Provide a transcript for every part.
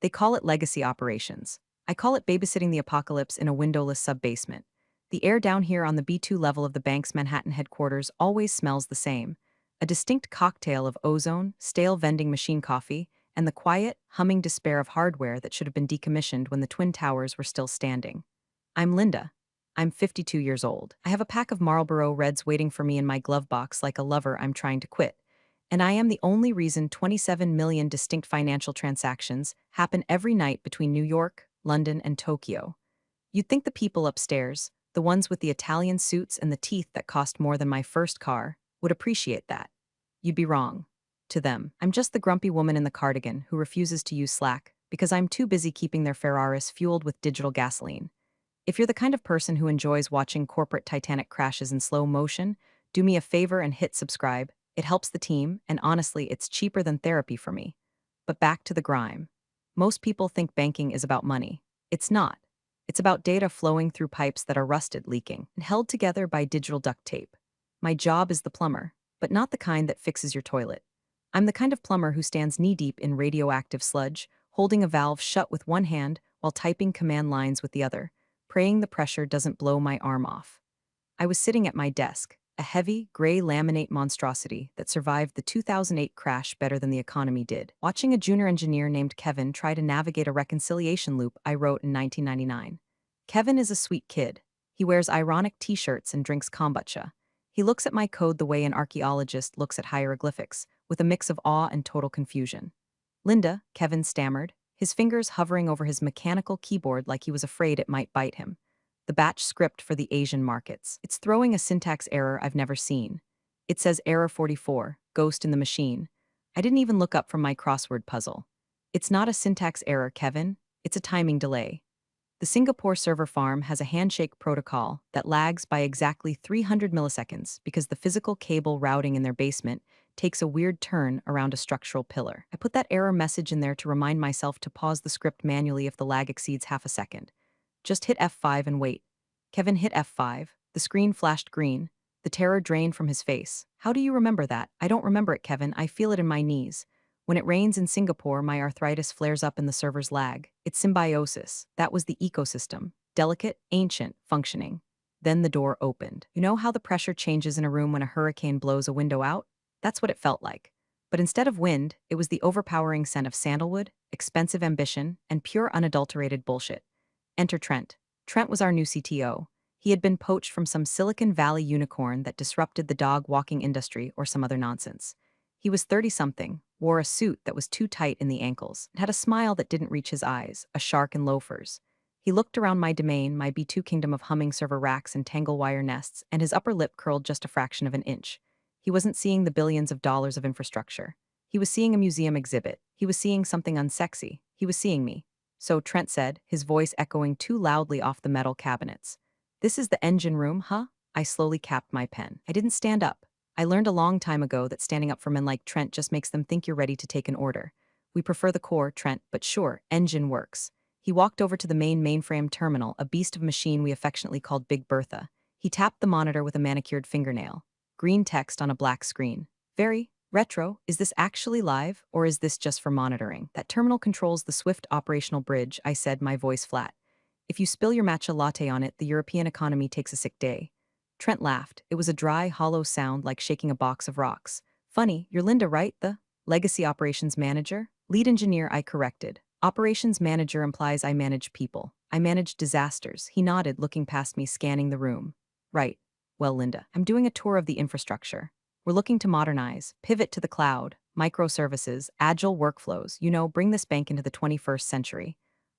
They call it legacy operations. I call it babysitting the apocalypse in a windowless sub-basement. The air down here on the B2 level of the bank's Manhattan headquarters always smells the same. A distinct cocktail of ozone, stale vending machine coffee, and the quiet, humming despair of hardware that should have been decommissioned when the Twin Towers were still standing. I'm Linda. I'm 52 years old. I have a pack of Marlboro Reds waiting for me in my glove box like a lover I'm trying to quit. And I am the only reason 27 million distinct financial transactions happen every night between New York, London, and Tokyo. You'd think the people upstairs, the ones with the Italian suits and the teeth that cost more than my first car, would appreciate that. You'd be wrong. To them, I'm just the grumpy woman in the cardigan who refuses to use Slack because I'm too busy keeping their Ferraris fueled with digital gasoline. If you're the kind of person who enjoys watching corporate Titanic crashes in slow motion, do me a favor and hit subscribe. It helps the team, and honestly, it's cheaper than therapy for me. But back to the grime. Most people think banking is about money. It's not. It's about data flowing through pipes that are rusted, leaking, and held together by digital duct tape. My job is the plumber, but not the kind that fixes your toilet. I'm the kind of plumber who stands knee-deep in radioactive sludge, holding a valve shut with one hand while typing command lines with the other, praying the pressure doesn't blow my arm off. I was sitting at my desk, a heavy, gray laminate monstrosity that survived the 2008 crash better than the economy did, watching a junior engineer named Kevin try to navigate a reconciliation loop I wrote in 1999. Kevin is a sweet kid. He wears ironic t-shirts and drinks kombucha. He looks at my code the way an archaeologist looks at hieroglyphics, with a mix of awe and total confusion. Linda, Kevin stammered, his fingers hovering over his mechanical keyboard like he was afraid it might bite him. The batch script for the Asian markets. It's throwing a syntax error I've never seen. It says error 44, ghost in the machine. I didn't even look up from my crossword puzzle. It's not a syntax error, Kevin. It's a timing delay. The Singapore server farm has a handshake protocol that lags by exactly 300 milliseconds because the physical cable routing in their basement takes a weird turn around a structural pillar. I put that error message in there to remind myself to pause the script manually if the lag exceeds half a second. Just hit F5 and wait. Kevin hit F5. The screen flashed green. The terror drained from his face. How do you remember that? I don't remember it, Kevin. I feel it in my knees. When it rains in Singapore, my arthritis flares up in the server's lag. It's symbiosis. That was the ecosystem. Delicate, ancient, functioning. Then the door opened. You know how the pressure changes in a room when a hurricane blows a window out? That's what it felt like. But instead of wind, it was the overpowering scent of sandalwood, expensive ambition, and pure unadulterated bullshit. Enter Trent. Trent was our new CTO. He had been poached from some Silicon Valley unicorn that disrupted the dog-walking industry or some other nonsense. He was 30-something, wore a suit that was too tight in the ankles, and had a smile that didn't reach his eyes, a shark in loafers. He looked around my domain, my B2 kingdom of humming server racks and tangle wire nests, and his upper lip curled just a fraction of an inch. He wasn't seeing the billions of dollars of infrastructure. He was seeing a museum exhibit. He was seeing something unsexy. He was seeing me. So Trent said, his voice echoing too loudly off the metal cabinets. "This is the engine room, huh?" I slowly capped my pen. I didn't stand up. I learned a long time ago that standing up for men like Trent just makes them think you're ready to take an order. We prefer the core, Trent, but sure, engine works. He walked over to the main mainframe terminal, a beast of machine we affectionately called Big Bertha. He tapped the monitor with a manicured fingernail. Green text on a black screen. Very retro. Is this actually live, or is this just for monitoring? That terminal controls the Swift operational bridge, I said, my voice flat. If you spill your matcha latte on it, the European economy takes a sick day. Trent laughed. It was a dry, hollow sound like shaking a box of rocks. Funny, you're Linda, right? The legacy operations manager? Lead engineer, I corrected. Operations manager implies I manage people. I manage disasters. He nodded, looking past me, scanning the room. Right. Well, Linda, I'm doing a tour of the infrastructure. We're looking to modernize, pivot to the cloud, microservices, agile workflows, bring this bank into the 21st century.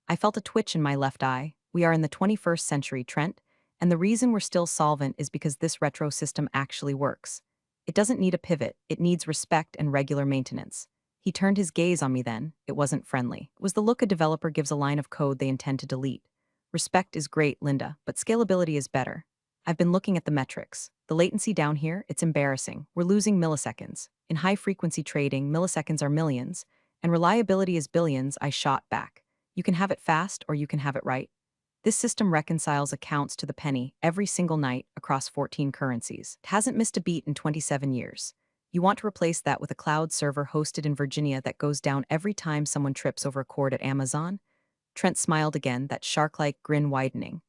I felt a twitch in my left eye. We are in the 21st century, Trent, and the reason we're still solvent is because this retro system actually works. It doesn't need a pivot, it needs respect and regular maintenance. He turned his gaze on me then. It wasn't friendly. It was the look a developer gives a line of code they intend to delete. Respect is great, Linda, but scalability is better. I've been looking at the metrics. The latency down here, it's embarrassing. We're losing milliseconds. In high-frequency trading, milliseconds are millions, and reliability is billions. I shot back. You can have it fast or you can have it right. This system reconciles accounts to the penny every single night across 14 currencies. It hasn't missed a beat in 27 years. You want to replace that with a cloud server hosted in Virginia that goes down every time someone trips over a cord at Amazon? Trent smiled again, that shark-like grin widening.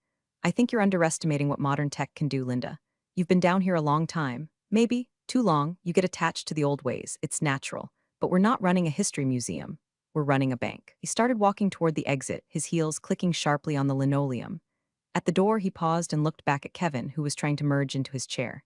I think you're underestimating what modern tech can do, Linda. You've been down here a long time. Maybe, too long, you get attached to the old ways. It's natural. But we're not running a history museum. We're running a bank. He started walking toward the exit, his heels clicking sharply on the linoleum. At the door, he paused and looked back at Kevin, who was trying to merge into his chair.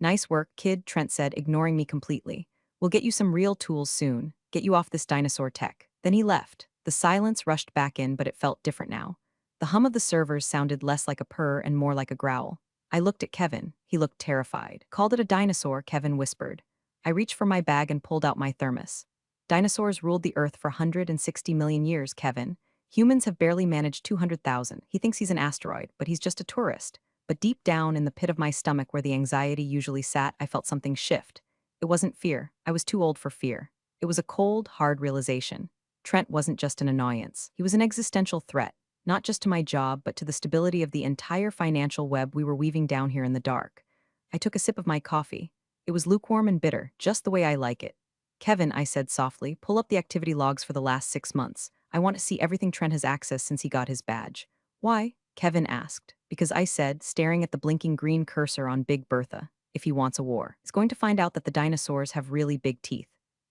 Nice work, kid, Trent said, ignoring me completely. We'll get you some real tools soon. Get you off this dinosaur tech. Then he left. The silence rushed back in, but it felt different now. The hum of the servers sounded less like a purr and more like a growl. I looked at Kevin. He looked terrified. Called it a dinosaur, Kevin whispered. I reached for my bag and pulled out my thermos. Dinosaurs ruled the Earth for 160 million years, Kevin. Humans have barely managed 200,000. He thinks he's an asteroid, but he's just a tourist. But deep down in the pit of my stomach where the anxiety usually sat, I felt something shift. It wasn't fear. I was too old for fear. It was a cold, hard realization. Trent wasn't just an annoyance. He was an existential threat, not just to my job, but to the stability of the entire financial web we were weaving down here in the dark. I took a sip of my coffee. It was lukewarm and bitter, just the way I like it. Kevin, I said softly, pull up the activity logs for the last 6 months. I want to see everything Trent has accessed since he got his badge. Why? Kevin asked. Because I said, staring at the blinking green cursor on Big Bertha, if he wants a war, he's going to find out that the dinosaurs have really big teeth.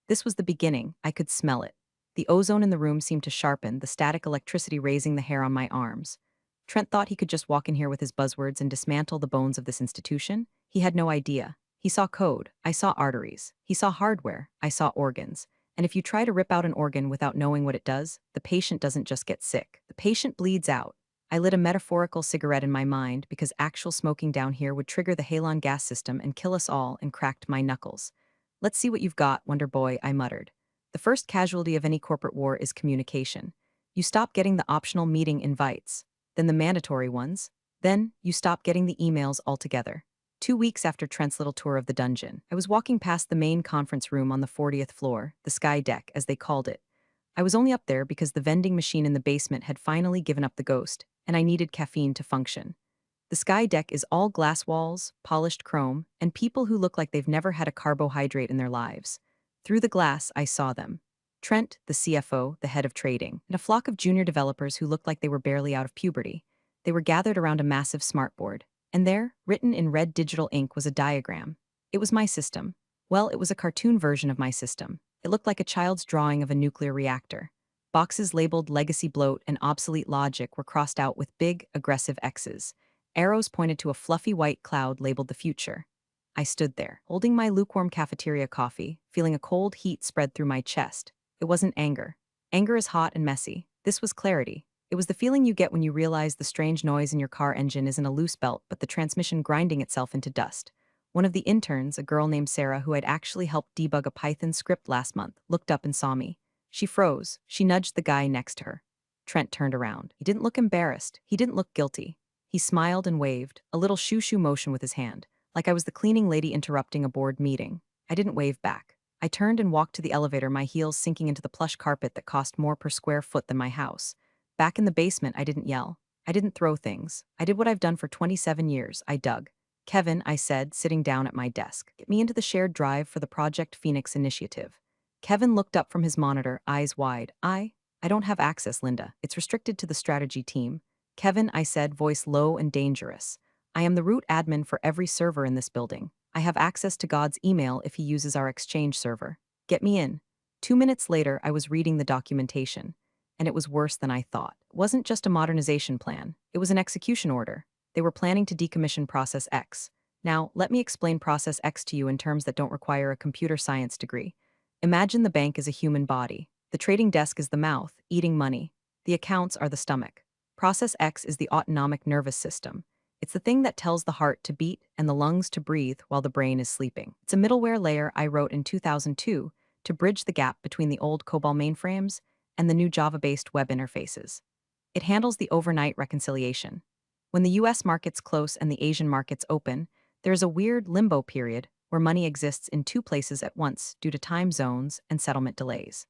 This was the beginning. I could smell it. The ozone in the room seemed to sharpen, the static electricity raising the hair on my arms. Trent thought he could just walk in here with his buzzwords and dismantle the bones of this institution. He had no idea. He saw code. I saw arteries. He saw hardware. I saw organs. And if you try to rip out an organ without knowing what it does, the patient doesn't just get sick. The patient bleeds out. I lit a metaphorical cigarette in my mind because actual smoking down here would trigger the halon gas system and kill us all, and cracked my knuckles. Let's see what you've got, Wonder Boy, I muttered. The first casualty of any corporate war is communication. You stop getting the optional meeting invites, then the mandatory ones, then you stop getting the emails altogether. 2 weeks after Trent's little tour of the dungeon, I was walking past the main conference room on the 40th floor, the sky deck, as they called it. I was only up there because the vending machine in the basement had finally given up the ghost, and I needed caffeine to function. The sky deck is all glass walls, polished chrome, and people who look like they've never had a carbohydrate in their lives. Through the glass, I saw them. Trent, the CFO, the head of trading, and a flock of junior developers who looked like they were barely out of puberty. They were gathered around a massive smartboard. And there, written in red digital ink, was a diagram. It was my system. Well, it was a cartoon version of my system. It looked like a child's drawing of a nuclear reactor. Boxes labeled legacy bloat and obsolete logic were crossed out with big, aggressive X's. Arrows pointed to a fluffy white cloud labeled the future. I stood there, holding my lukewarm cafeteria coffee, feeling a cold heat spread through my chest. It wasn't anger. Anger is hot and messy. This was clarity. It was the feeling you get when you realize the strange noise in your car engine isn't a loose belt, but the transmission grinding itself into dust. One of the interns, a girl named Sarah who had actually helped debug a Python script last month, looked up and saw me. She froze. She nudged the guy next to her. Trent turned around. He didn't look embarrassed. He didn't look guilty. He smiled and waved, a little shoo-shoo motion with his hand, like I was the cleaning lady interrupting a board meeting. I didn't wave back. I turned and walked to the elevator, my heels sinking into the plush carpet that cost more per square foot than my house. Back in the basement, I didn't yell. I didn't throw things. I did what I've done for 27 years. I dug. Kevin, I said, sitting down at my desk, get me into the shared drive for the Project Phoenix initiative. Kevin looked up from his monitor, eyes wide. I don't have access, Linda. It's restricted to the strategy team. Kevin, I said, voice low and dangerous. I am the root admin for every server in this building. I have access to God's email if he uses our Exchange server. Get me in. 2 minutes later, I was reading the documentation. And it was worse than I thought. It wasn't just a modernization plan. It was an execution order. They were planning to decommission Process X. Now, let me explain Process X to you in terms that don't require a computer science degree. Imagine the bank is a human body. The trading desk is the mouth, eating money. The accounts are the stomach. Process X is the autonomic nervous system. It's the thing that tells the heart to beat and the lungs to breathe while the brain is sleeping. It's a middleware layer I wrote in 2002 to bridge the gap between the old COBOL mainframes and the new Java-based web interfaces. It handles the overnight reconciliation. When the US markets close and the Asian markets open, there is a weird limbo period where money exists in two places at once due to time zones and settlement delays.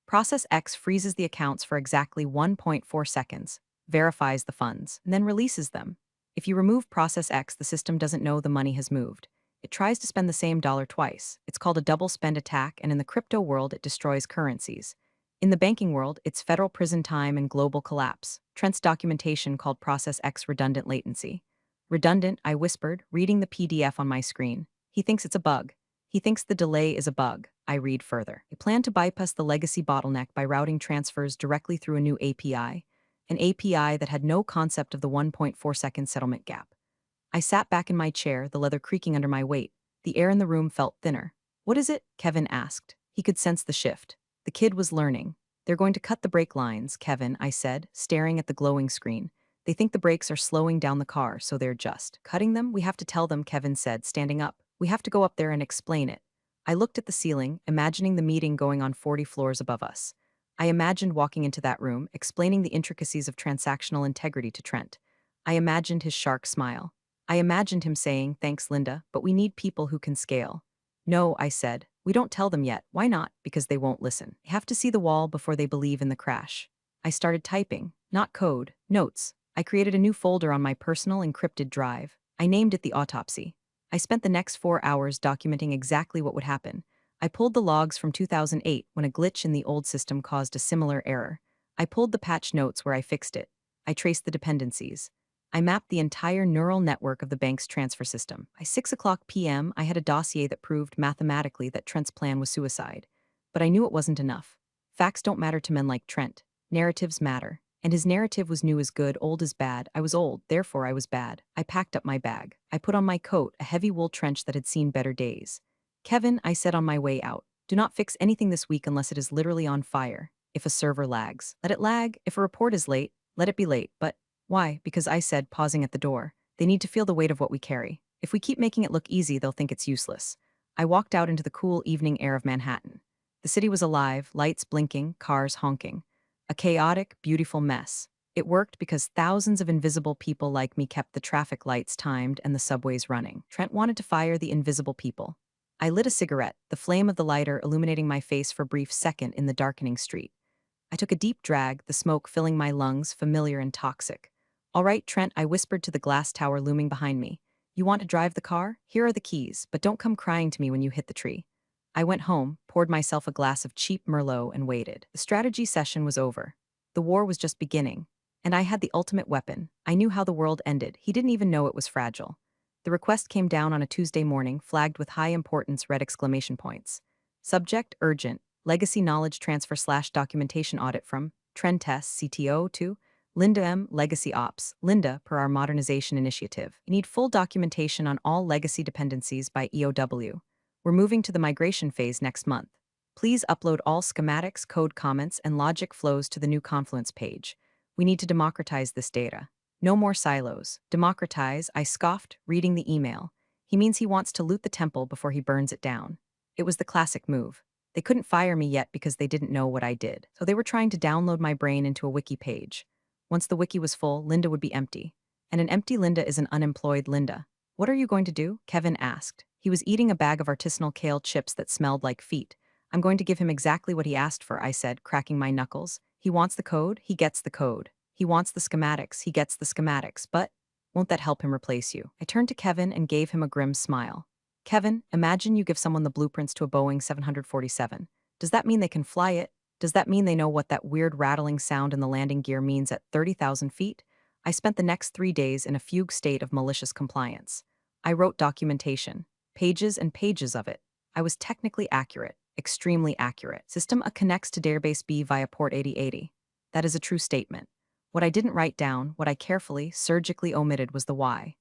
Process X freezes the accounts for exactly 1.4 seconds, verifies the funds, and then releases them. If you remove Process X, the system doesn't know the money has moved. It tries to spend the same dollar twice. It's called a double spend attack, and in the crypto world, it destroys currencies. In the banking world, it's federal prison time and global collapse. Trent's documentation called Process X redundant latency. Redundant, I whispered, reading the PDF on my screen. He thinks it's a bug. He thinks the delay is a bug. I read further. They plan to bypass the legacy bottleneck by routing transfers directly through a new API, an API that had no concept of the 1.4-second settlement gap. I sat back in my chair, the leather creaking under my weight. The air in the room felt thinner. What is it? Kevin asked. He could sense the shift. The kid was learning. They're going to cut the brake lines, Kevin, I said, staring at the glowing screen. They think the brakes are slowing down the car, so they're just cutting them. We have to tell them, Kevin said, standing up. We have to go up there and explain it. I looked at the ceiling, imagining the meeting going on 40 floors above us. I imagined walking into that room, explaining the intricacies of transactional integrity to Trent. I imagined his shark smile. I imagined him saying, "Thanks, Linda, but we need people who can scale." "No," I said. "We don't tell them yet." "Why not?" "Because they won't listen. They have to see the wall before they believe in the crash." I started typing. Not code, notes. I created a new folder on my personal encrypted drive. I named it the autopsy. I spent the next 4 hours documenting exactly what would happen. I pulled the logs from 2008 when a glitch in the old system caused a similar error. I pulled the patch notes where I fixed it. I traced the dependencies. I mapped the entire neural network of the bank's transfer system. By 6 p.m., I had a dossier that proved mathematically that Trent's plan was suicide. But I knew it wasn't enough. Facts don't matter to men like Trent. Narratives matter. And his narrative was new as good, old as bad. I was old, therefore I was bad. I packed up my bag. I put on my coat, a heavy wool trench that had seen better days. "Kevin," I said on my way out, "do not fix anything this week unless it is literally on fire. If a server lags, let it lag. If a report is late, let it be late. But why?" Because I said, pausing at the door, "They need to feel the weight of what we carry. If we keep making it look easy, they'll think it's useless." I walked out into the cool evening air of Manhattan. The city was alive, lights blinking, cars honking. A chaotic, beautiful mess. It worked because thousands of invisible people like me kept the traffic lights timed and the subways running. Trent wanted to fire the invisible people. I lit a cigarette, the flame of the lighter illuminating my face for a brief second in the darkening street. I took a deep drag, the smoke filling my lungs, familiar and toxic. "All right, Trent," I whispered to the glass tower looming behind me. "You want to drive the car? Here are the keys, but don't come crying to me when you hit the tree." I went home, poured myself a glass of cheap Merlot, and waited. The strategy session was over. The war was just beginning. And I had the ultimate weapon. I knew how the world ended. He didn't even know it was fragile. The request came down on a Tuesday morning, flagged with high importance red exclamation points. Subject, urgent. Legacy knowledge transfer/documentation audit from Trend Test, CTO to Linda M. Legacy Ops. Linda, per our modernization initiative. You need full documentation on all legacy dependencies by EOW. We're moving to the migration phase next month. Please upload all schematics, code comments, and logic flows to the new Confluence page. We need to democratize this data. No more silos. Democratize, I scoffed, reading the email. He means he wants to loot the temple before he burns it down. It was the classic move. They couldn't fire me yet because they didn't know what I did, so they were trying to download my brain into a wiki page. Once the wiki was full, Linda would be empty. And an empty Linda is an unemployed Linda. "What are you going to do?" Kevin asked. He was eating a bag of artisanal kale chips that smelled like feet. "I'm going to give him exactly what he asked for," I said, cracking my knuckles. "He wants the code, he gets the code. He wants the schematics, he gets the schematics. But won't that help him replace you?" I turned to Kevin and gave him a grim smile. "Kevin, imagine you give someone the blueprints to a Boeing 747. Does that mean they can fly it? Does that mean they know what that weird rattling sound in the landing gear means at 30,000 feet? I spent the next 3 days in a fugue state of malicious compliance. I wrote documentation, pages and pages of it. I was technically accurate, extremely accurate. System A connects to database B via port 8080. That is a true statement. What I didn't write down, what I carefully, surgically omitted was the why.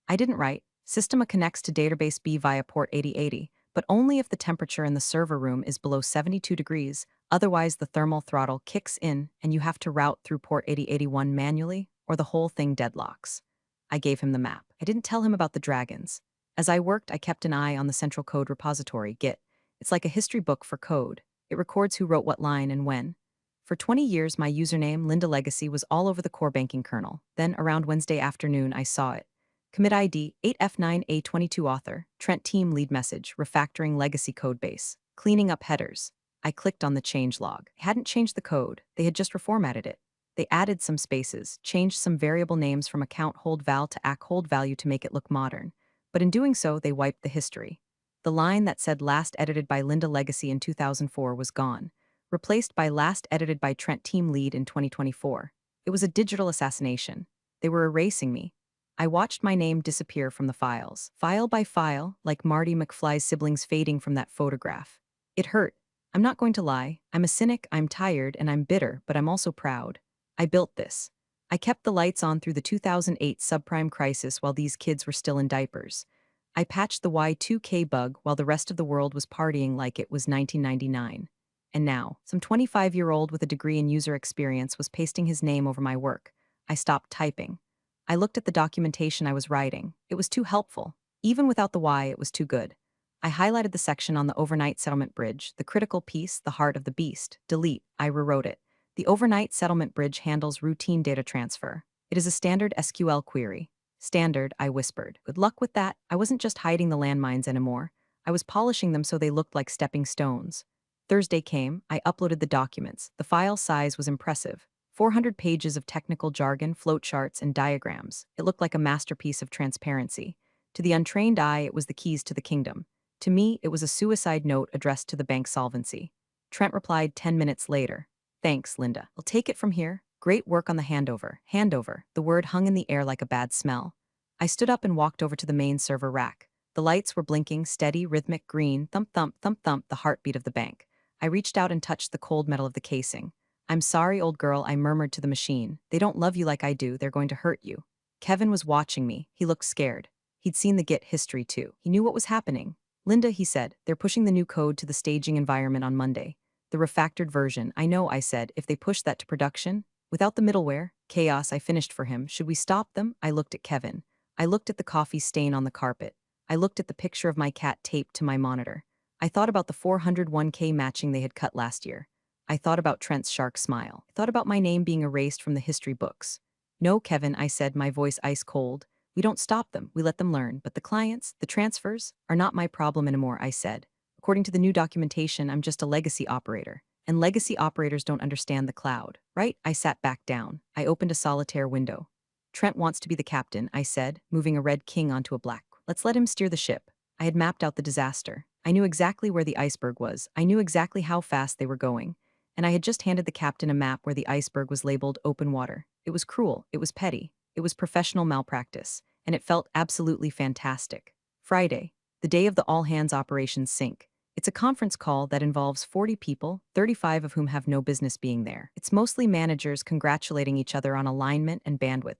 I didn't write, System A connects to database B via port 8080, but only if the temperature in the server room is below 72 degrees, otherwise the thermal throttle kicks in and you have to route through port 8081 manually, or the whole thing deadlocks. I gave him the map. I didn't tell him about the dragons. As I worked, I kept an eye on the central code repository, Git. It's like a history book for code. It records who wrote what line and when. For 20 years, my username, Linda Legacy, was all over the core banking kernel. Then, around Wednesday afternoon, I saw it. Commit ID 8F9A22 author, Trent team lead message, refactoring legacy codebase, cleaning up headers. I clicked on the change log. I hadn't changed the code, they had just reformatted it. They added some spaces, changed some variable names from account hold val to acc hold value to make it look modern. But in doing so, they wiped the history. The line that said last edited by Linda Legacy in 2004 was gone, replaced by last edited by Trent Team Lead in 2024. It was a digital assassination. They were erasing me. I watched my name disappear from the files, file by file, like Marty McFly's siblings fading from that photograph. It hurt. I'm not going to lie. I'm a cynic, I'm tired, and I'm bitter, but I'm also proud. I built this. I kept the lights on through the 2008 subprime crisis while these kids were still in diapers. I patched the Y2K bug while the rest of the world was partying like it was 1999. And now, some 25-year-old with a degree in user experience was pasting his name over my work. I stopped typing. I looked at the documentation I was writing. It was too helpful. Even without the Y, it was too good. I highlighted the section on the overnight settlement bridge, the critical piece, the heart of the beast. Delete. I rewrote it. The overnight settlement bridge handles routine data transfer. It is a standard SQL query. Standard, I whispered. Good luck with that. I wasn't just hiding the landmines anymore. I was polishing them so they looked like stepping stones. Thursday came, I uploaded the documents. The file size was impressive. 400 pages of technical jargon, flowcharts, and diagrams. It looked like a masterpiece of transparency. To the untrained eye, it was the keys to the kingdom. To me, it was a suicide note addressed to the bank's solvency. Trent replied 10 minutes later. Thanks, Linda. I'll take it from here. Great work on the handover. Handover. The word hung in the air like a bad smell. I stood up and walked over to the main server rack. The lights were blinking, steady, rhythmic green, thump, thump, thump, thump, the heartbeat of the bank. I reached out and touched the cold metal of the casing. I'm sorry, old girl, I murmured to the machine. They don't love you like I do, they're going to hurt you. Kevin was watching me. He looked scared. He'd seen the Git history too. He knew what was happening. Linda, he said, they're pushing the new code to the staging environment on Monday. The refactored version. I know, I said, if they push that to production. Without the middleware, chaos, I finished for him. Should we stop them? I looked at Kevin. I looked at the coffee stain on the carpet. I looked at the picture of my cat taped to my monitor. I thought about the 401k matching they had cut last year. I thought about Trent's shark smile. I thought about my name being erased from the history books. No, Kevin, I said, my voice ice cold. We don't stop them, we let them learn. But the clients, the transfers, are not my problem anymore, I said. According to the new documentation, I'm just a legacy operator. And legacy operators don't understand the cloud, right? I sat back down. I opened a solitaire window. Trent wants to be the captain, I said, moving a red king onto a black. Let's let him steer the ship. I had mapped out the disaster. I knew exactly where the iceberg was. I knew exactly how fast they were going. And I had just handed the captain a map where the iceberg was labeled open water. It was cruel. It was petty. It was professional malpractice. And it felt absolutely fantastic. Friday, the day of the all-hands Operation Sync. It's a conference call that involves 40 people, 35 of whom have no business being there. It's mostly managers congratulating each other on alignment and bandwidth.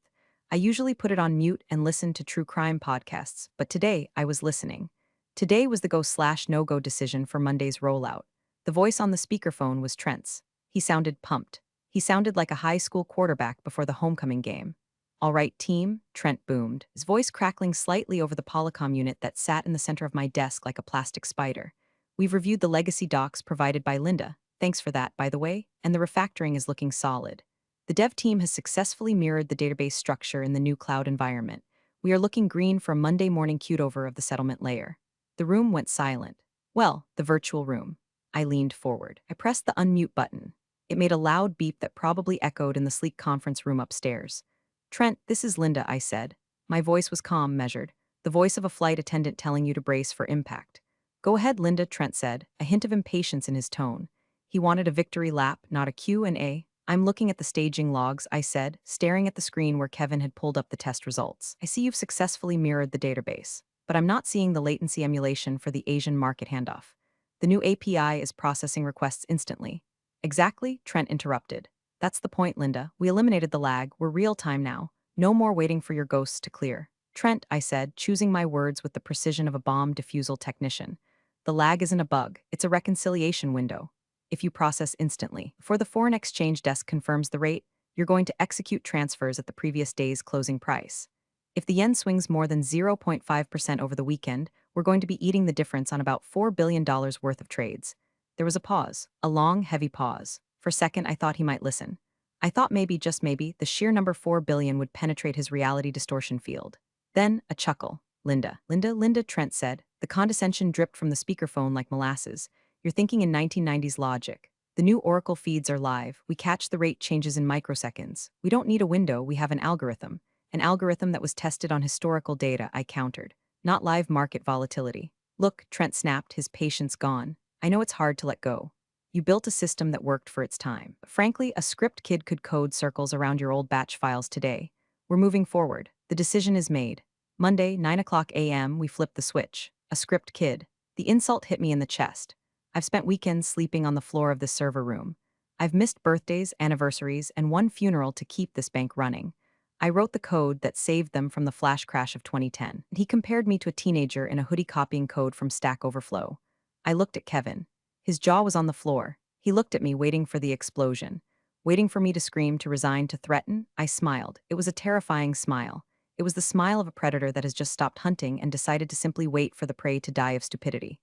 I usually put it on mute and listen to true crime podcasts, but today I was listening. Today was the go/no-go decision for Monday's rollout. The voice on the speakerphone was Trent's. He sounded pumped. He sounded like a high school quarterback before the homecoming game. All right, team, Trent boomed, his voice crackling slightly over the Polycom unit that sat in the center of my desk like a plastic spider. We've reviewed the legacy docs provided by Linda. Thanks for that, by the way, and the refactoring is looking solid. The dev team has successfully mirrored the database structure in the new cloud environment. We are looking green for a Monday morning cutover of the settlement layer. The room went silent. Well, the virtual room. I leaned forward. I pressed the unmute button. It made a loud beep that probably echoed in the sleek conference room upstairs. Trent, this is Linda, I said. My voice was calm, measured, the voice of a flight attendant telling you to brace for impact. Go ahead, Linda, Trent said, a hint of impatience in his tone. He wanted a victory lap, not a Q&A. I'm looking at the staging logs, I said, staring at the screen where Kevin had pulled up the test results. I see you've successfully mirrored the database, but I'm not seeing the latency emulation for the Asian market handoff. The new API is processing requests instantly. Exactly, Trent interrupted. That's the point, Linda. We eliminated the lag. We're real-time now. No more waiting for your ghosts to clear. Trent, I said, choosing my words with the precision of a bomb defusal technician. The lag isn't a bug. It's a reconciliation window. If you process instantly, before the foreign exchange desk confirms the rate, you're going to execute transfers at the previous day's closing price. If the yen swings more than 0.5% over the weekend, we're going to be eating the difference on about $4 billion worth of trades. There was a pause, a long, heavy pause. For a second, I thought he might listen. I thought maybe, just maybe, the sheer number 4 billion would penetrate his reality distortion field. Then, a chuckle. Linda, Linda, Linda, Trent said. The condescension dripped from the speakerphone like molasses. You're thinking in 1990s logic. The new Oracle feeds are live. We catch the rate changes in microseconds. We don't need a window, we have an algorithm. An algorithm that was tested on historical data, I countered. not live market volatility. Look, Trent snapped, his patience gone. I know it's hard to let go. You built a system that worked for its time. But frankly, a script kid could code circles around your old batch files today. We're moving forward. The decision is made. Monday, 9 o'clock a.m., we flip the switch. A script kid. The insult hit me in the chest. I've spent weekends sleeping on the floor of this server room. I've missed birthdays, anniversaries, and one funeral to keep this bank running. I wrote the code that saved them from the flash crash of 2010. He compared me to a teenager in a hoodie copying code from Stack Overflow. I looked at Kevin. His jaw was on the floor. He looked at me, waiting for the explosion. Waiting for me to scream, to resign, to threaten. I smiled. It was a terrifying smile. It was the smile of a predator that has just stopped hunting and decided to simply wait for the prey to die of stupidity.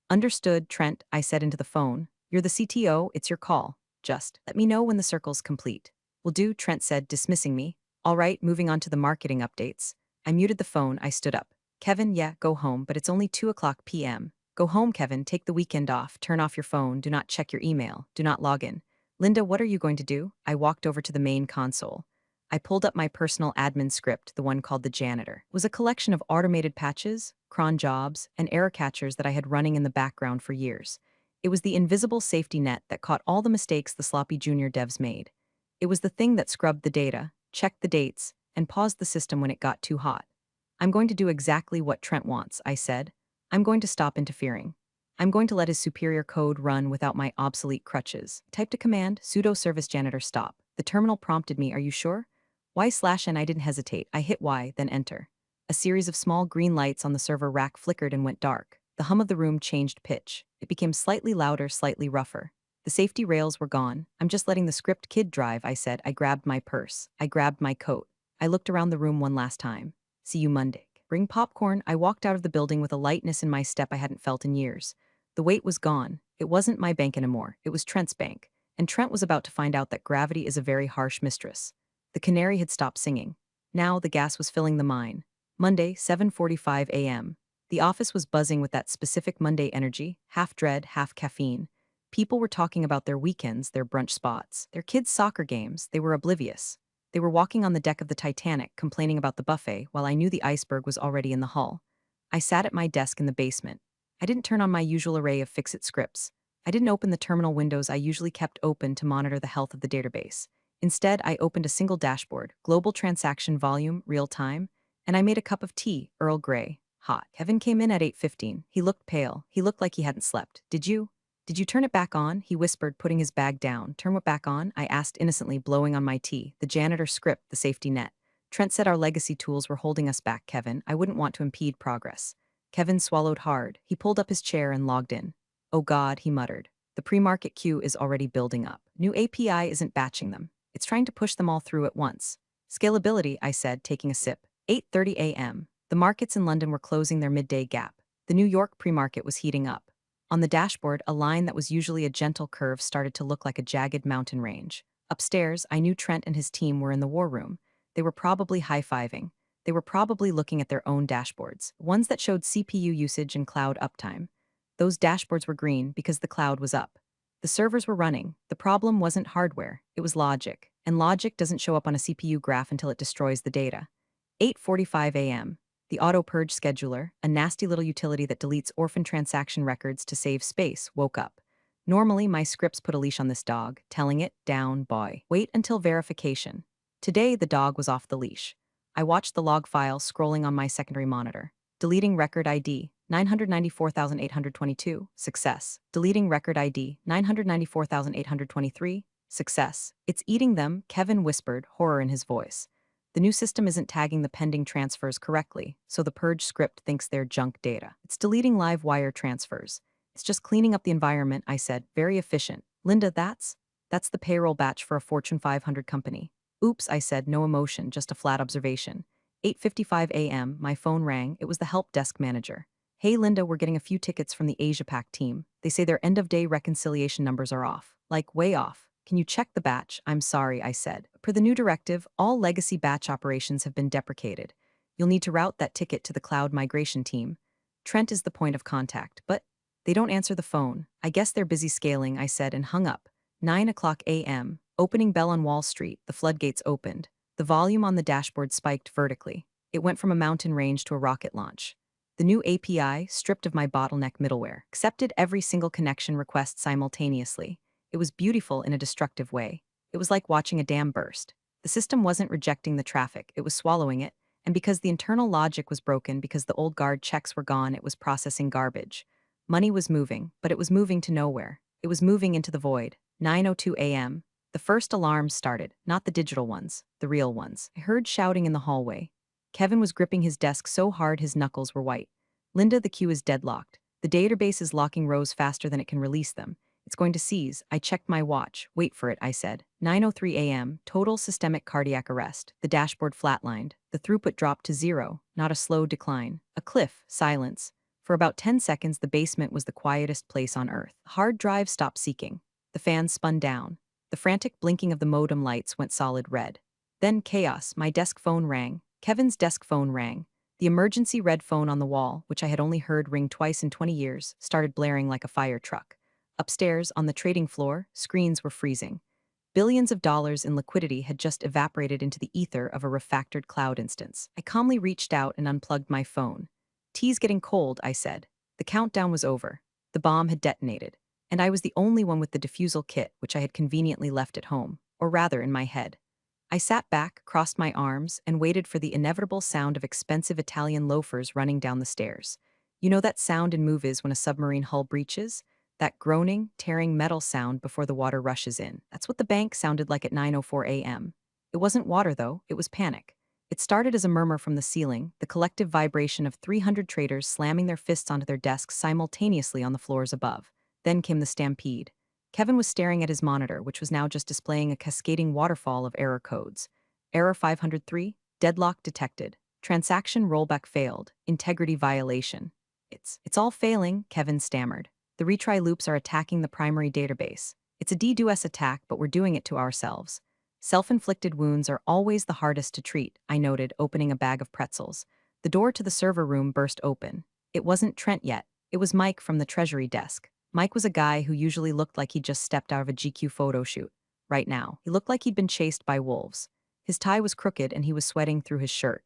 Understood, Trent, I said into the phone. You're the CTO, it's your call. Just let me know when the circle's complete. Will do, Trent said, dismissing me. All right, moving on to the marketing updates. I muted the phone, I stood up. Kevin, yeah, go home, but it's only 2 o'clock p.m. Go home, Kevin, take the weekend off, turn off your phone, do not check your email, do not log in. Linda, what are you going to do? I walked over to the main console. I pulled up my personal admin script, the one called the janitor. It was a collection of automated patches, cron jobs, and error catchers that I had running in the background for years. It was the invisible safety net that caught all the mistakes the sloppy junior devs made. It was the thing that scrubbed the data, checked the dates, and paused the system when it got too hot. I'm going to do exactly what Trent wants, I said. I'm going to stop interfering. I'm going to let his superior code run without my obsolete crutches. Typed a command, sudo service janitor stop. The terminal prompted me, are you sure? Y/N I didn't hesitate. I hit Y, then enter. A series of small green lights on the server rack flickered and went dark. The hum of the room changed pitch. It became slightly louder, slightly rougher. The safety rails were gone. I'm just letting the script kid drive, I said. I grabbed my purse. I grabbed my coat. I looked around the room one last time. See you Monday. Bring popcorn. I walked out of the building with a lightness in my step I hadn't felt in years. The weight was gone. It wasn't my bank anymore. It was Trent's bank. And Trent was about to find out that gravity is a very harsh mistress. The canary had stopped singing. Now the gas was filling the mine. Monday, 7:45 a.m. The office was buzzing with that specific Monday energy, half dread, half caffeine. People were talking about their weekends, their brunch spots, their kids' soccer games. They were oblivious. They were walking on the deck of the Titanic, complaining about the buffet, while I knew the iceberg was already in the hull. I sat at my desk in the basement. I didn't turn on my usual array of fix-it scripts. I didn't open the terminal windows I usually kept open to monitor the health of the database. Instead, I opened a single dashboard, global transaction volume, real time, and I made a cup of tea, Earl Grey, hot. Kevin came in at 8:15. He looked pale. He looked like he hadn't slept. Did you turn it back on? He whispered, putting his bag down. Turn what back on? I asked innocently, blowing on my tea. The janitor script, the safety net. Trent said our legacy tools were holding us back, Kevin. I wouldn't want to impede progress. Kevin swallowed hard. He pulled up his chair and logged in. Oh God, he muttered. The pre-market queue is already building up. New API isn't batching them. It's trying to push them all through at once. Scalability, I said, taking a sip. 8:30 a.m. The markets in London were closing their midday gap. The New York pre-market was heating up. On the dashboard, a line that was usually a gentle curve started to look like a jagged mountain range. Upstairs, I knew Trent and his team were in the war room. They were probably high-fiving. They were probably looking at their own dashboards, ones that showed CPU usage and cloud uptime. Those dashboards were green because the cloud was up. The servers were running. The problem wasn't hardware, it was logic. And logic doesn't show up on a CPU graph until it destroys the data. 8:45 a.m. The auto-purge scheduler, a nasty little utility that deletes orphan transaction records to save space, woke up. Normally, my scripts put a leash on this dog, telling it, down, boy. Wait until verification. Today, the dog was off the leash. I watched the log file scrolling on my secondary monitor. Deleting record ID, 994,822, success. Deleting record ID, 994,823, success. It's eating them, Kevin whispered, horror in his voice. The new system isn't tagging the pending transfers correctly, so the purge script thinks they're junk data. It's deleting live wire transfers. It's just cleaning up the environment, I said, very efficient. Linda, that's the payroll batch for a Fortune 500 company. Oops, I said, no emotion, just a flat observation. 8:55 a.m., my phone rang. It was the help desk manager. Hey Linda, we're getting a few tickets from the Asia Pac team. They say their end-of-day reconciliation numbers are off. Like, way off. Can you check the batch? I'm sorry, I said. Per the new directive, all legacy batch operations have been deprecated. You'll need to route that ticket to the cloud migration team. Trent is the point of contact, but they don't answer the phone. I guess they're busy scaling, I said and hung up. 9 o'clock a.m. Opening bell on Wall Street, the floodgates opened. The volume on the dashboard spiked vertically. It went from a mountain range to a rocket launch. The new API, stripped of my bottleneck middleware, accepted every single connection request simultaneously. It was beautiful in a destructive way. It was like watching a dam burst. The system wasn't rejecting the traffic, it was swallowing it, and because the internal logic was broken, because the old guard checks were gone, it was processing garbage. Money was moving, but it was moving to nowhere. It was moving into the void. 9:02 a.m. The first alarms started, not the digital ones, the real ones. I heard shouting in the hallway. Kevin was gripping his desk so hard his knuckles were white. Linda, the queue is deadlocked. The database is locking rows faster than it can release them. It's going to seize. I checked my watch. Wait for it, I said. 9:03 a.m., total systemic cardiac arrest. The dashboard flatlined. The throughput dropped to zero, not a slow decline. A cliff, silence. For about 10 seconds, the basement was the quietest place on Earth. The hard drive stopped seeking. The fans spun down. The frantic blinking of the modem lights went solid red. Then chaos. My desk phone rang. Kevin's desk phone rang. The emergency red phone on the wall, which I had only heard ring twice in 20 years, started blaring like a fire truck. Upstairs, on the trading floor, screens were freezing. Billions of dollars in liquidity had just evaporated into the ether of a refactored cloud instance. I calmly reached out and unplugged my phone. "Tea's getting cold," I said. The countdown was over. The bomb had detonated. And I was the only one with the defusal kit, which I had conveniently left at home, or rather in my head. I sat back, crossed my arms, and waited for the inevitable sound of expensive Italian loafers running down the stairs. You know that sound in movies when a submarine hull breaches? That groaning, tearing metal sound before the water rushes in. That's what the bank sounded like at 9:04 a.m. It wasn't water, though, it was panic. It started as a murmur from the ceiling, the collective vibration of 300 traders slamming their fists onto their desks simultaneously on the floors above. Then came the stampede. Kevin was staring at his monitor, which was now just displaying a cascading waterfall of error codes. Error 503, deadlock detected. Transaction rollback failed. Integrity violation. It's all failing, Kevin stammered. The retry loops are attacking the primary database. It's a DDoS attack, but we're doing it to ourselves. Self-inflicted wounds are always the hardest to treat, I noted, opening a bag of pretzels. The door to the server room burst open. It wasn't Trent yet. It was Mike from the treasury desk. Mike was a guy who usually looked like he'd just stepped out of a GQ photo shoot. Right now, he looked like he'd been chased by wolves. His tie was crooked and he was sweating through his shirt.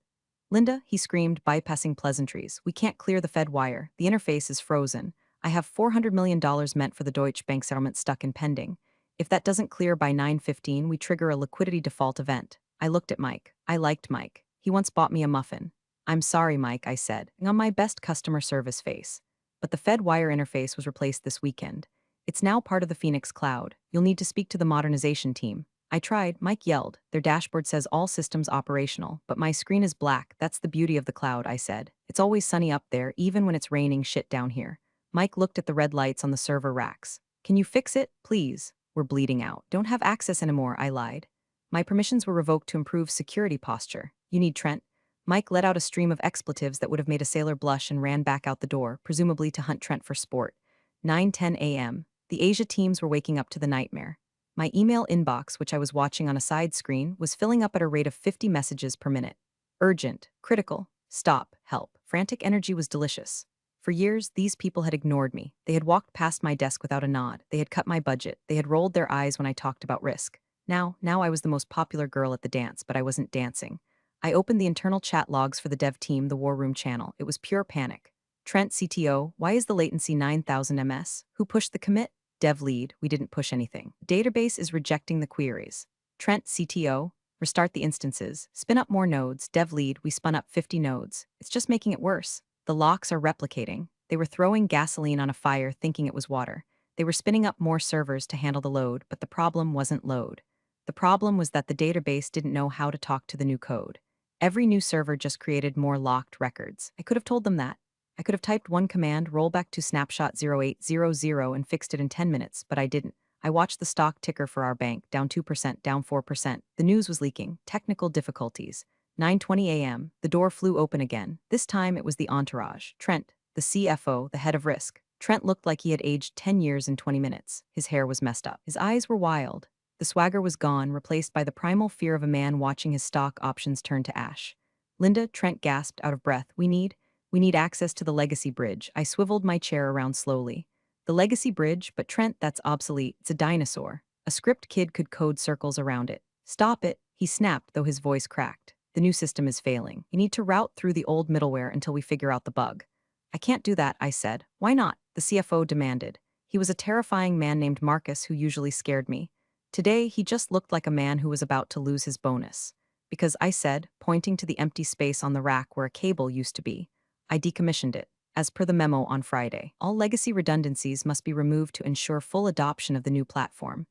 "Linda," he screamed, bypassing pleasantries, "we can't clear the Fed wire. The interface is frozen. I have $400 million meant for the Deutsche Bank settlement stuck in pending. If that doesn't clear by 9:15, we trigger a liquidity default event." I looked at Mike. I liked Mike. He once bought me a muffin. "I'm sorry, Mike," I said, on my best customer service face. But the Fed wire interface was replaced this weekend. It's now part of the Phoenix cloud. You'll need to speak to the modernization team. I tried, Mike yelled. Their dashboard says all systems operational, but my screen is black. That's the beauty of the cloud, I said. It's always sunny up there, even when it's raining shit down here. Mike looked at the red lights on the server racks. "Can you fix it, please? We're bleeding out." "Don't have access anymore," I lied. "My permissions were revoked to improve security posture. You need Trent." Mike let out a stream of expletives that would have made a sailor blush and ran back out the door, presumably to hunt Trent for sport. 9:10 a.m. The Asia teams were waking up to the nightmare. My email inbox, which I was watching on a side screen, was filling up at a rate of 50 messages per minute. Urgent, critical, stop, help. Frantic energy was delicious. For years, these people had ignored me. They had walked past my desk without a nod. They had cut my budget. They had rolled their eyes when I talked about risk. Now I was the most popular girl at the dance, but I wasn't dancing. I opened the internal chat logs for the dev team, the war room channel. It was pure panic. "Trent, CTO, why is the latency 9,000 ms? Who pushed the commit?" "Dev lead, we didn't push anything. Database is rejecting the queries." "Trent, CTO, restart the instances. Spin up more nodes." "Dev lead, we spun up 50 nodes. It's just making it worse. The locks are replicating." They were throwing gasoline on a fire thinking it was water. They were spinning up more servers to handle the load, but the problem wasn't load. The problem was that the database didn't know how to talk to the new code. Every new server just created more locked records. I could have told them that. I could have typed one command, rollback to snapshot 0800, and fixed it in 10 minutes, but I didn't. I watched the stock ticker for our bank, down 2%, down 4%. The news was leaking. Technical difficulties. 9:20 a.m., the door flew open again. This time it was the entourage. Trent, the CFO, the head of risk. Trent looked like he had aged 10 years in 20 minutes. His hair was messed up. His eyes were wild. The swagger was gone, replaced by the primal fear of a man watching his stock options turn to ash. "Linda," Trent gasped out of breath, We need access to the legacy bridge." I swiveled my chair around slowly. "The legacy bridge? But Trent, that's obsolete. It's a dinosaur. A script kid could code circles around it." "Stop it," he snapped, though his voice cracked. "The new system is failing. You need to route through the old middleware until we figure out the bug." I can't do that, I said. Why not? The CFO demanded. He was a terrifying man named Marcus who usually scared me. Today, he just looked like a man who was about to lose his bonus. Because I said, pointing to the empty space on the rack where a cable used to be, I decommissioned it. As per the memo on Friday, all legacy redundancies must be removed to ensure full adoption of the new platform.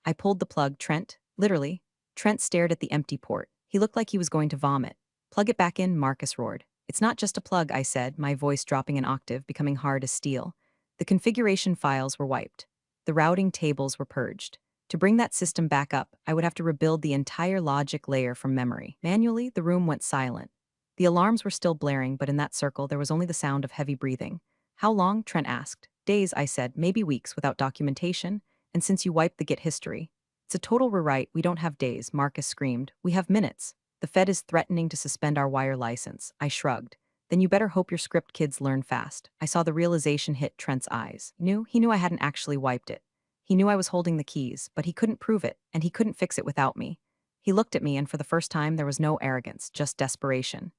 I pulled the plug, Trent. Literally. Trent stared at the empty port. He looked like he was going to vomit. Plug it back in, Marcus roared. It's not just a plug, I said, my voice dropping an octave, becoming hard as steel. The configuration files were wiped. The routing tables were purged. To bring that system back up, I would have to rebuild the entire logic layer from memory. Manually, the room went silent. The alarms were still blaring, but in that circle, there was only the sound of heavy breathing. How long? Trent asked. Days, I said, maybe weeks without documentation. And since you wiped the Git history, it's a total rewrite. We don't have days, Marcus screamed. We have minutes. The Fed is threatening to suspend our wire license. I shrugged. Then you better hope your script kids learn fast. I saw the realization hit Trent's eyes. He knew I hadn't actually wiped it. He knew I was holding the keys, but he couldn't prove it, and he couldn't fix it without me. He looked at me, and for the first time there was no arrogance, just desperation.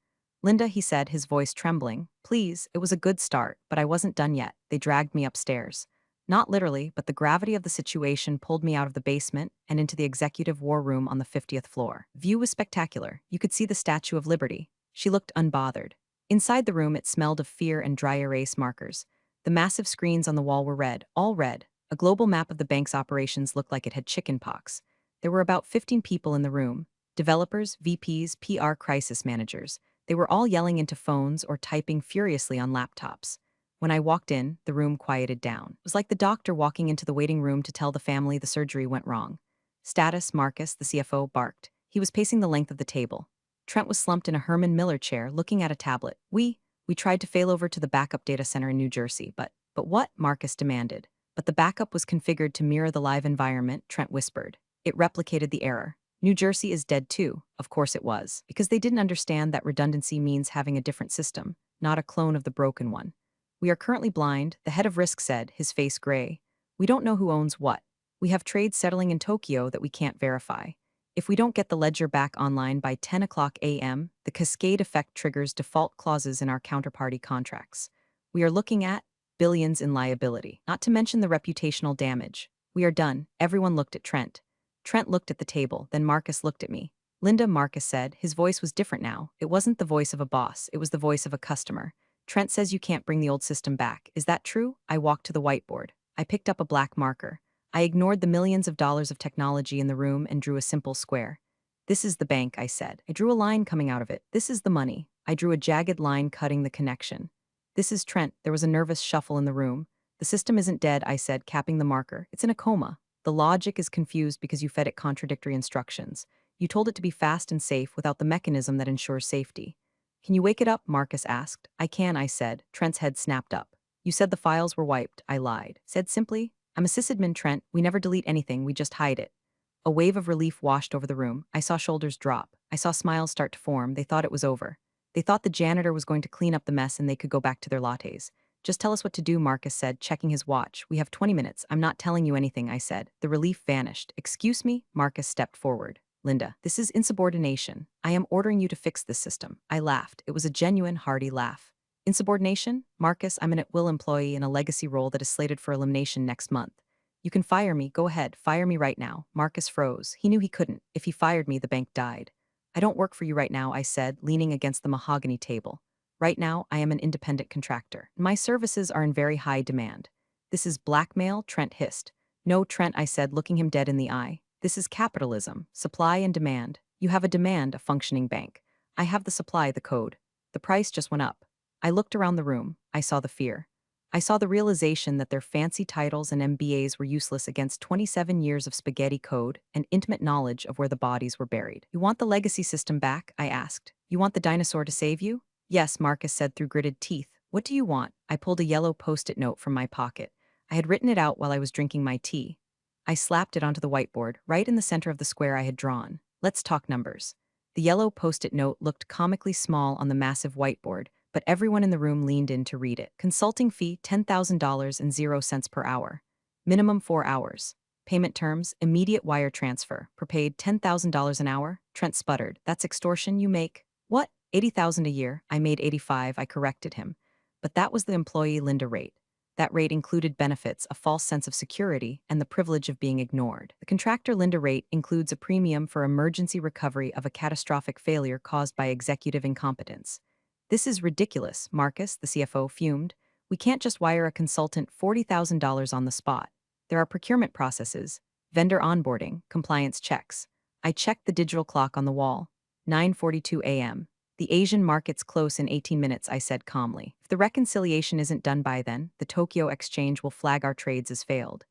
Linda, he said, his voice trembling. Please, it was a good start, but I wasn't done yet. They dragged me upstairs. Not literally, but the gravity of the situation pulled me out of the basement and into the executive war room on the 50th floor. View was spectacular. You could see the Statue of Liberty. She looked unbothered. Inside the room, it smelled of fear and dry erase markers. The massive screens on the wall were red, all red. A global map of the bank's operations looked like it had chicken pox. There were about 15 people in the room. Developers, VPs, PR crisis managers. They were all yelling into phones or typing furiously on laptops. When I walked in, the room quieted down. It was like the doctor walking into the waiting room to tell the family the surgery went wrong. Status, Marcus, the CFO, barked. He was pacing the length of the table. Trent was slumped in a Herman Miller chair, looking at a tablet. We tried to fail over to the backup data center in New Jersey, but what? Marcus demanded. But the backup was configured to mirror the live environment, Trent whispered. It replicated the error. New Jersey is dead too. Of course it was. Because they didn't understand that redundancy means having a different system, not a clone of the broken one. We are currently blind, the head of risk said, his face gray. We don't know who owns what. We have trades settling in Tokyo that we can't verify. If we don't get the ledger back online by 10 o'clock a.m., the cascade effect triggers default clauses in our counterparty contracts. We are looking at billions in liability, not to mention the reputational damage. We are done. Everyone looked at Trent. Trent looked at the table, then Marcus looked at me. Linda, Marcus said. His voice was different now. It wasn't the voice of a boss, it was the voice of a customer. Trent says you can't bring the old system back. Is that true? I walked to the whiteboard. I picked up a black marker. I ignored the millions of dollars of technology in the room and drew a simple square. This is the bank, I said. I drew a line coming out of it. This is the money. I drew a jagged line cutting the connection. This is Trent. There was a nervous shuffle in the room. The system isn't dead, I said, capping the marker. It's in a coma. The logic is confused because you fed it contradictory instructions. You told it to be fast and safe without the mechanism that ensures safety. Can you wake it up? Marcus asked. I can, I said. Trent's head snapped up. You said the files were wiped. I lied. Said simply, I'm a sysadmin, Trent. We never delete anything, we just hide it. A wave of relief washed over the room. I saw shoulders drop. I saw smiles start to form. They thought it was over. They thought the janitor was going to clean up the mess and they could go back to their lattes. Just tell us what to do, Marcus said, checking his watch. We have 20 minutes. I'm not telling you anything, I said. The relief vanished. Excuse me? Marcus stepped forward. Linda, this is insubordination. I am ordering you to fix this system. I laughed. It was a genuine, hearty laugh. Insubordination? Marcus, I'm an at-will employee in a legacy role that is slated for elimination next month. You can fire me. Go ahead. Fire me right now. Marcus froze. He knew he couldn't. If he fired me, the bank died. I don't work for you right now, I said, leaning against the mahogany table. Right now, I am an independent contractor. My services are in very high demand. This is blackmail, Trent hissed. No, Trent, I said, looking him dead in the eye. This is capitalism, supply and demand. You have a demand, a functioning bank. I have the supply, the code. The price just went up. I looked around the room. I saw the fear. I saw the realization that their fancy titles and MBAs were useless against 27 years of spaghetti code and intimate knowledge of where the bodies were buried. You want the legacy system back? I asked. You want the dinosaur to save you? Yes, Marcus said through gritted teeth. What do you want? I pulled a yellow post-it note from my pocket. I had written it out while I was drinking my tea. I slapped it onto the whiteboard, right in the center of the square I had drawn. Let's talk numbers. The yellow post-it note looked comically small on the massive whiteboard, but everyone in the room leaned in to read it. Consulting fee, $10,000 and 0 cents per hour. Minimum 4 hours. Payment terms, immediate wire transfer. Prepaid $10,000 an hour? Trent sputtered. That's extortion you make. What? $80,000 a year. I made 85, I corrected him. But that was the employee Linda rate. That rate included benefits, a false sense of security, and the privilege of being ignored. The contractor Linda rate includes a premium for emergency recovery of a catastrophic failure caused by executive incompetence. This is ridiculous, Marcus, the CFO, fumed. We can't just wire a consultant $40,000 on the spot. There are procurement processes, vendor onboarding, compliance checks. I checked the digital clock on the wall. 9:42 a.m. The Asian market's close in 18 minutes, I said calmly. If the reconciliation isn't done by then, the Tokyo Exchange will flag our trades as failed.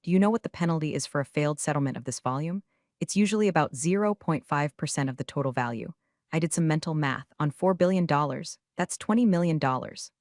Do you know what the penalty is for a failed settlement of this volume? It's usually about 0.5% of the total value. I did some mental math. On $4 billion, that's $20 million,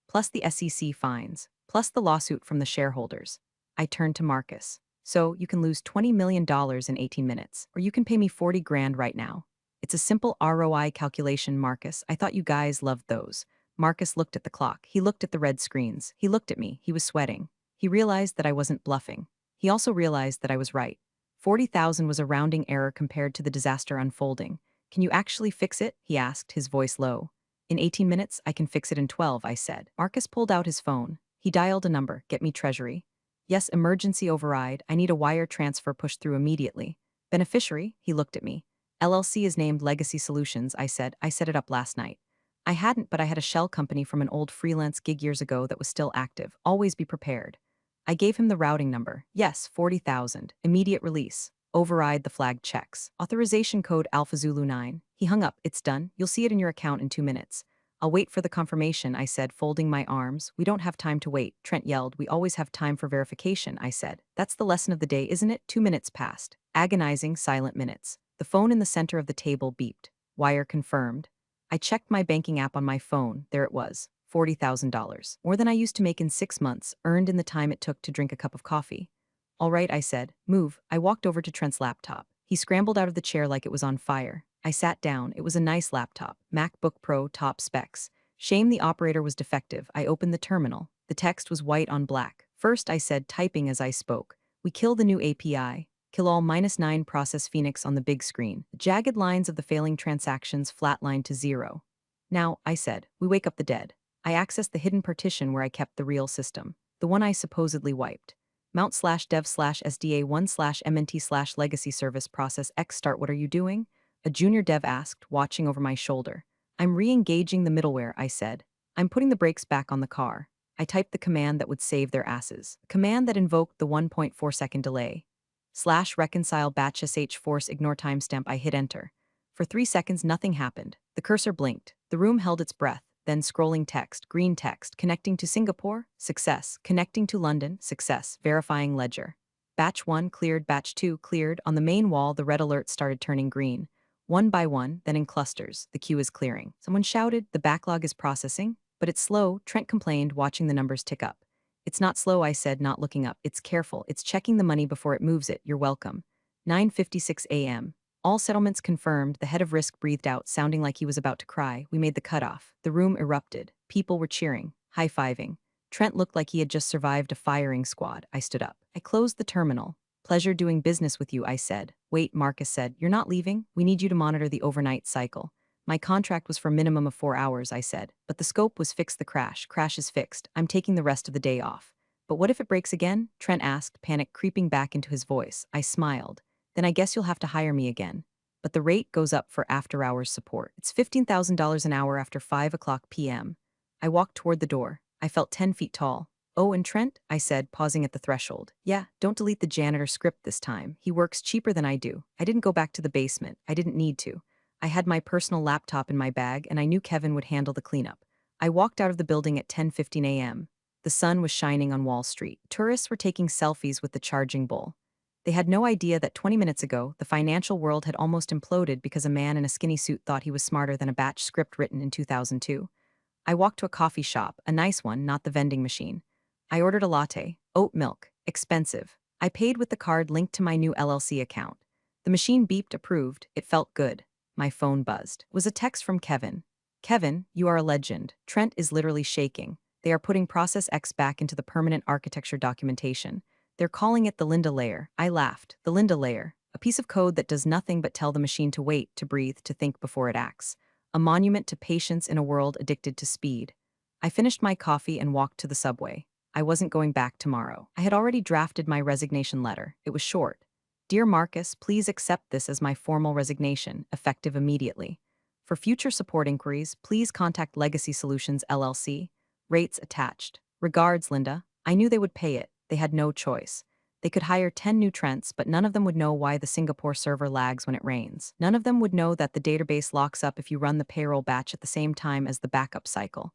plus the SEC fines, plus the lawsuit from the shareholders. I turned to Marcus. So, you can lose $20 million in 18 minutes, or you can pay me 40 grand right now. It's a simple ROI calculation, Marcus. I thought you guys loved those. Marcus looked at the clock. He looked at the red screens. He looked at me. He was sweating. He realized that I wasn't bluffing. He also realized that I was right. 40,000 was a rounding error compared to the disaster unfolding. Can you actually fix it? He asked, his voice low. In 18 minutes, I can fix it in 12, I said. Marcus pulled out his phone. He dialed a number. Get me Treasury. Yes, emergency override. I need a wire transfer pushed through immediately. Beneficiary? He looked at me. LLC is named Legacy Solutions, I said. I set it up last night. I hadn't, but I had a shell company from an old freelance gig years ago that was still active. Always be prepared. I gave him the routing number. Yes, 40,000. Immediate release. Override the flagged checks. Authorization code Alpha Zulu 9. He hung up. It's done. You'll see it in your account in 2 minutes. I'll wait for the confirmation, I said, folding my arms. We don't have time to wait, Trent yelled. We always have time for verification, I said. That's the lesson of the day, isn't it? 2 minutes passed. Agonizing, silent minutes. The phone in the center of the table beeped. Wire confirmed. I checked my banking app on my phone. There it was. $40,000. More than I used to make in 6 months, earned in the time it took to drink a cup of coffee. All right, I said. Move. I walked over to Trent's laptop. He scrambled out of the chair like it was on fire. I sat down. It was a nice laptop. MacBook Pro top specs. Shame the operator was defective. I opened the terminal. The text was white on black. First, I said, typing as I spoke. We kill the new API. Kill all -9 process Phoenix on the big screen. The jagged lines of the failing transactions flatlined to 0. Now, I said, we wake up the dead. I accessed the hidden partition where I kept the real system. The one I supposedly wiped. Mount/dev/sda1/mnt/legacy service process X start. What are you doing? A junior dev asked, watching over my shoulder. I'm re-engaging the middleware, I said. I'm putting the brakes back on the car. I typed the command that would save their asses. The command that invoked the 1.4-second delay. /reconcile batch sh force ignore timestamp. I hit enter. For 3 seconds, nothing happened. The cursor blinked. The room held its breath. Then scrolling text, green text, connecting to Singapore, success, connecting to London, success, verifying ledger. Batch 1 cleared, batch 2 cleared. On the main wall, the red alerts started turning green. One by one, then in clusters, the queue is clearing. Someone shouted, the backlog is processing. But it's slow, Trent complained, watching the numbers tick up. It's not slow, I said, not looking up. It's careful. It's checking the money before it moves it. You're welcome. 9:56 a.m. All settlements confirmed. The head of risk breathed out, sounding like he was about to cry. We made the cutoff. The room erupted. People were cheering, high-fiving. Trent looked like he had just survived a firing squad. I stood up. I closed the terminal. Pleasure doing business with you, I said. Wait, Marcus said. You're not leaving? We need you to monitor the overnight cycle. My contract was for a minimum of 4 hours, I said. But the scope was fix the crash. Crash is fixed. I'm taking the rest of the day off. But what if it breaks again? Trent asked, panic creeping back into his voice. I smiled. Then I guess you'll have to hire me again. But the rate goes up for after-hours support. It's $15,000 an hour after 5 o'clock p.m. I walked toward the door. I felt 10 feet tall. Oh, and Trent? I said, pausing at the threshold. Yeah, don't delete the janitor script this time. He works cheaper than I do. I didn't go back to the basement. I didn't need to. I had my personal laptop in my bag, and I knew Kevin would handle the cleanup. I walked out of the building at 10:15 a.m. The sun was shining on Wall Street. Tourists were taking selfies with the charging bull. They had no idea that 20 minutes ago, the financial world had almost imploded because a man in a skinny suit thought he was smarter than a batch script written in 2002. I walked to a coffee shop, a nice one, not the vending machine. I ordered a latte, oat milk, expensive. I paid with the card linked to my new LLC account. The machine beeped approved. It felt good. My phone buzzed. It was a text from Kevin. Kevin, you are a legend. Trent is literally shaking. They are putting Process X back into the permanent architecture documentation. They're calling it the Linda layer. I laughed. The Linda layer. A piece of code that does nothing but tell the machine to wait, to breathe, to think before it acts. A monument to patience in a world addicted to speed. I finished my coffee and walked to the subway. I wasn't going back tomorrow. I had already drafted my resignation letter. It was short. Dear Marcus, please accept this as my formal resignation, effective immediately. For future support inquiries, please contact Legacy Solutions LLC. Rates attached. Regards, Linda. I knew they would pay it. They had no choice. They could hire 10 new Trents, but none of them would know why the Singapore server lags when it rains. None of them would know that the database locks up if you run the payroll batch at the same time as the backup cycle.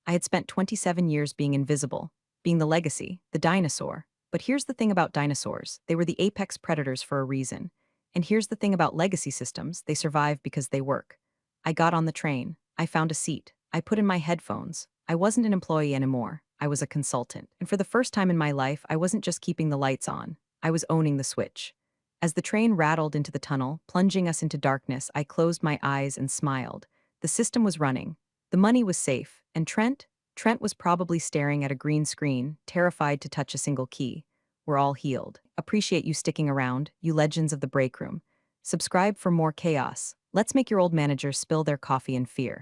I had spent 27 years being invisible, being the legacy, the dinosaur. But here's the thing about dinosaurs, they were the apex predators for a reason. And here's the thing about legacy systems, they survive because they work. I got on the train. I found a seat. I put in my headphones. I wasn't an employee anymore. I was a consultant. And for the first time in my life, I wasn't just keeping the lights on. I was owning the switch. As the train rattled into the tunnel, plunging us into darkness, I closed my eyes and smiled. The system was running. The money was safe. And Trent was probably staring at a green screen, terrified to touch a single key. We're all healed. Appreciate you sticking around, you legends of the break room. Subscribe for more chaos. Let's make your old managers spill their coffee in fear.